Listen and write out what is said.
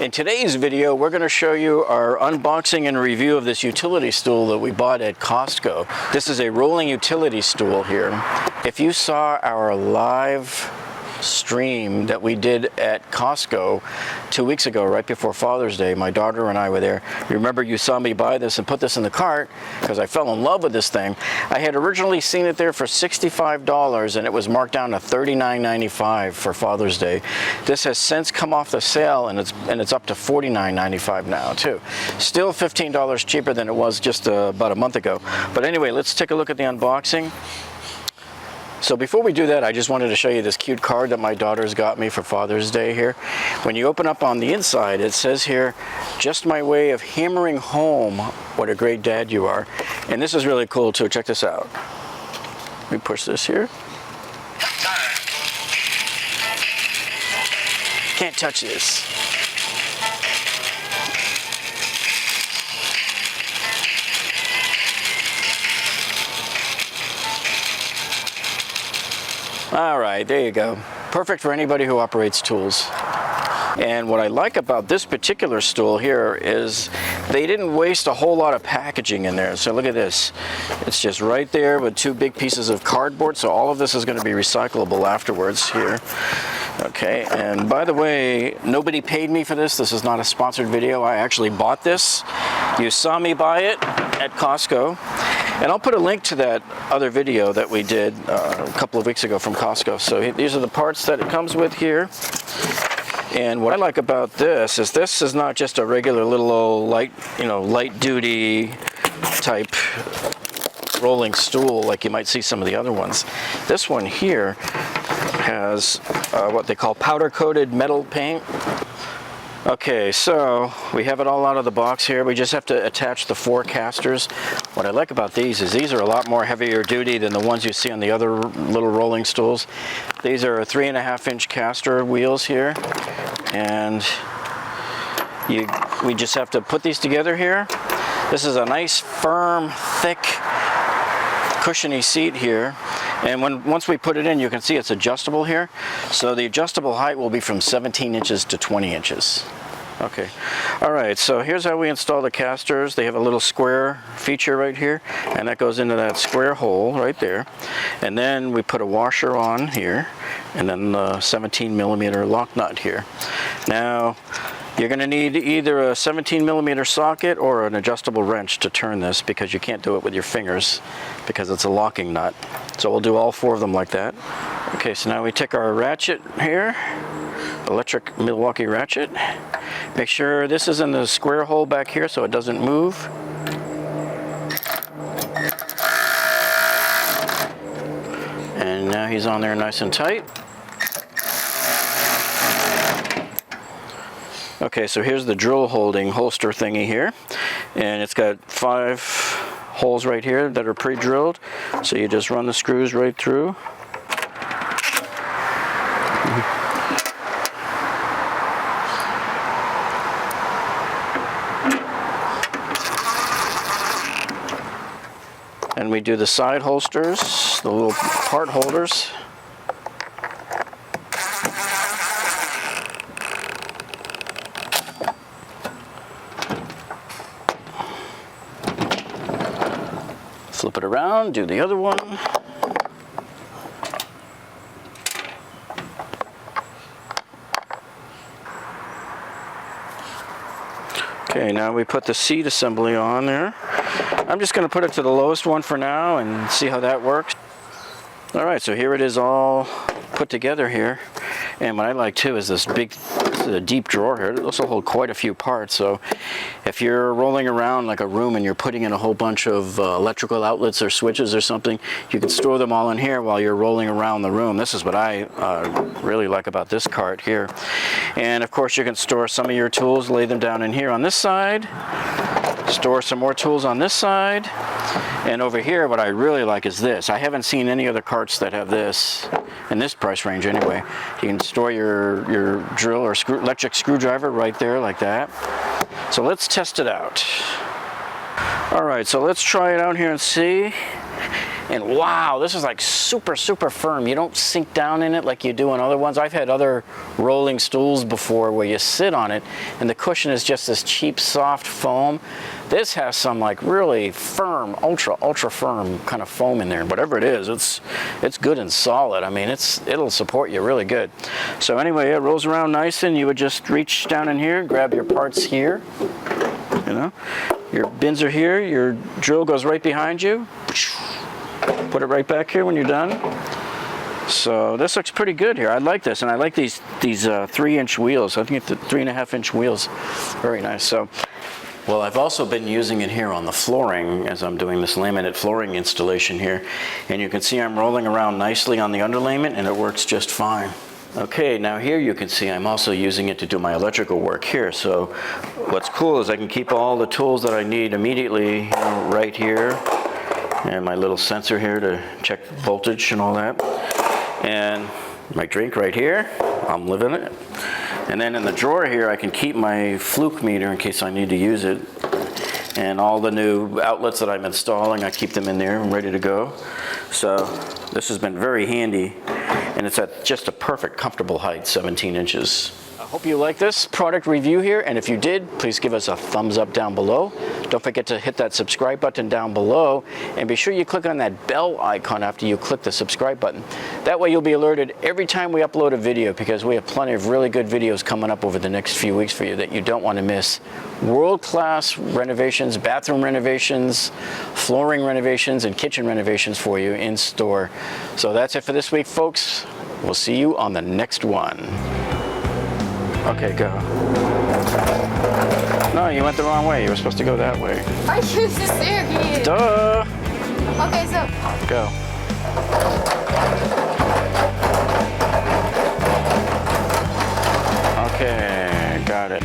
In today's video, we're going to show you our unboxing and review of this utility stool that we bought at Costco. This is a rolling utility stool here. If you saw our live stream that we did at Costco 2 weeks ago, right before Father's Day, my daughter and I were there. You remember you saw me buy this and put this in the cart because I fell in love with this thing. I had originally seen it there for $65 and it was marked down to $39.95 for Father's Day. This has since come off the sale and it's up to $49.95 now too. Still $15 cheaper than it was just about a month ago. But anyway, let's take a look at the unboxing. So before we do that, I just wanted to show you this cute card that my daughter's got me for Father's Day here. When you open up on the inside, it says here, "Just my way of hammering home what a great dad you are." And this is really cool too. Check this out. Let me push this here. Can't touch this. All right, there you go. Perfect for anybody who operates tools. And what I like about this particular stool here is they didn't waste a whole lot of packaging in there. So look at this. It's just right there with two big pieces of cardboard. So all of this is going to be recyclable afterwards here. Okay, and by the way, nobody paid me for this. This is not a sponsored video. I actually bought this. You saw me buy it at Costco. And I'll put a link to that other video that we did a couple of weeks ago from Costco. So these are the parts that it comes with here. And what I like about this is not just a regular little old light duty type rolling stool like you might see some of the other ones. This one here has what they call powder coated metal paint. Okay, so we have it all out of the box here. We just have to attach the 4 casters. What I like about these is these are a lot more heavier duty than the ones you see on the other little rolling stools. These are 3.5-inch caster wheels here, and we just have to put these together here. This is a nice, firm, thick, cushiony seat here. And once we put it in, you can see it's adjustable here. So the adjustable height will be from 17 inches to 20 inches. Okay. All right, so here's how we install the casters. They have a little square feature right here, and that goes into that square hole right there. And then we put a washer on here, and then the 17mm lock nut here. Now, you're going to need either a 17mm socket or an adjustable wrench to turn this, because you can't do it with your fingers because it's a locking nut. So we'll do all 4 of them like that. Okay, so now we take our ratchet here, electric Milwaukee ratchet. Make sure this is in the square hole back here so it doesn't move. And now he's on there nice and tight. Okay, so here's the drill holding holster thingy here, and it's got 5 holes right here that are pre-drilled, so you just run the screws right through. And we do the side holsters, the little part holders. Flip it around, do the other one. Okay, now we put the seat assembly on there. I'm just going to put it to the lowest one for now and see how that works. All right, so here it is all put together here. And what I like too is this big, a deep drawer here. This will hold quite a few parts. So if you're rolling around like a room and you're putting in a whole bunch of electrical outlets or switches or something, you can store them all in here while you're rolling around the room. This is what I really like about this cart here. And of course you can store some of your tools, lay them down in here on this side, store some more tools on this side. And over here, what I really like is this. I haven't seen any other carts that have this, in this price range anyway. You can store your drill or electric screwdriver right there like that. So let's test it out. All right, so let's try it out here and see. And wow, this is like super, super firm. You don't sink down in it like you do in other ones. I've had other rolling stools before where you sit on it and the cushion is just this cheap, soft foam. This has some like really firm, ultra firm kind of foam in there. Whatever it is, it's good and solid. I mean, it'll support you really good. So anyway, it rolls around nice, and you would just reach down in here, grab your parts here. You know, your bins are here. Your drill goes right behind you. Put it right back here when you're done. So this looks pretty good here. I like this, and I like these 3-inch wheels. I think it's the 3.5-inch wheels. Very nice. So. Well, I've also been using it here on the flooring as I'm doing this laminate flooring installation here. And you can see I'm rolling around nicely on the underlayment, and it works just fine. Okay, now here you can see I'm also using it to do my electrical work here. So what's cool is I can keep all the tools that I need immediately, you know, right here. And my little sensor here to check voltage and all that. And my drink right here, I'm living it. And then in the drawer here, I can keep my fluke meter in case I need to use it. And all the new outlets that I'm installing, I keep them in there and ready to go. So this has been very handy. And it's at just a perfect, comfortable height, 17 inches. I hope you like this product review here, and if you did, please give us a thumbs up down below. Don't forget to hit that subscribe button down below, and be sure you click on that bell icon after you click the subscribe button. That way you'll be alerted every time we upload a video, because we have plenty of really good videos coming up over the next few weeks for you that you don't want to miss. World-class renovations, bathroom renovations, flooring renovations, and kitchen renovations for you in store. So that's it for this week, folks. We'll see you on the next one. Okay, go. No, you went the wrong way. You were supposed to go that way. Are you serious? Duh! Okay, so. Go. Okay, got it.